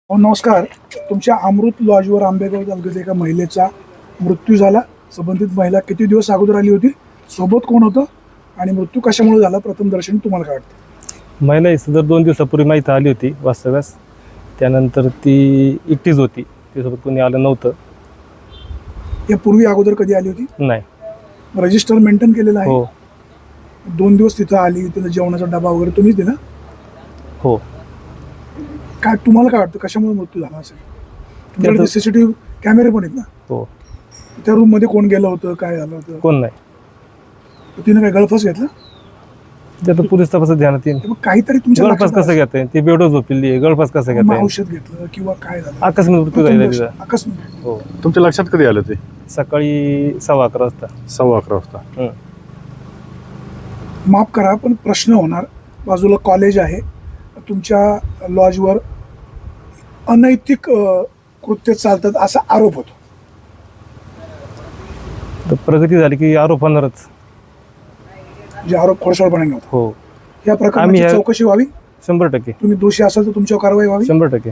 नमस्कार. तुमच्या अमृत लॉजवर आंबेगाव तालुक्यात एका महिलेचा मृत्यू झाला. संबंधित महिला किती दिवस अगोदर आली होती, सोबत कोण होतं आणि मृत्यू कशामुळे झाला, प्रथम दर्शन तुम्हाला काय वाटतं? महिला सदर 2 दिवसापूर्वी माहिती आली होती वास्तव्यास. त्यानंतर ती एकटीच होती, तिच्यासोबत कोणी आलं नव्हतं. यापूर्वी अगोदर कधी आली होती? नाही. रजिस्टर मेंटेन केलेलं आहे? हो 2 दिवस तिथं आली, तिला जेवणाचा डबा वगैरे तुम्हीच दिला? हो. काय तुम्हाला काय वाटतं कशामुळे मृत्यू झाला असेल? तुमच्याकडे सीसीटीव्ही कॅमेरे पण आहेत ना? हो. त्या रूम मध्ये कोण गेलं होतं, काय झालं होतं? कोण नाही. तिने काय गळफास घेतला? ते आता पोलीस तपासात ध्यानात येईल. मग काहीतरी तुमच्या गळफास कसं घेताय, ती बेडवर झोपलेली आहे, गळफास कसं मग घेताय? औषध घेतलं किंवा काय झालं? आकस्मिक मृत्यू झालेला आहे तिचा. अकस्मात. हो. तुमच्या लक्षात कधी आलं ते? सकाळी 11:15 वाजता. 11:15 वाजता. हं. माफ करा पण प्रश्न होणार. बाजूला कॉलेज आहे, तुमच्या लॉजवर अनैतिक कृत्य चालतात असा आरोप होतो. तर प्रगती झाली की आरोप होणारच. जे आरोप खोडसाळपणाने होतो. हो. या प्रकरणाची चौकशी व्हावी. 100%. तुम्ही दोषी असाल तर तुमच्यावर कारवाई व्हावी. 100%.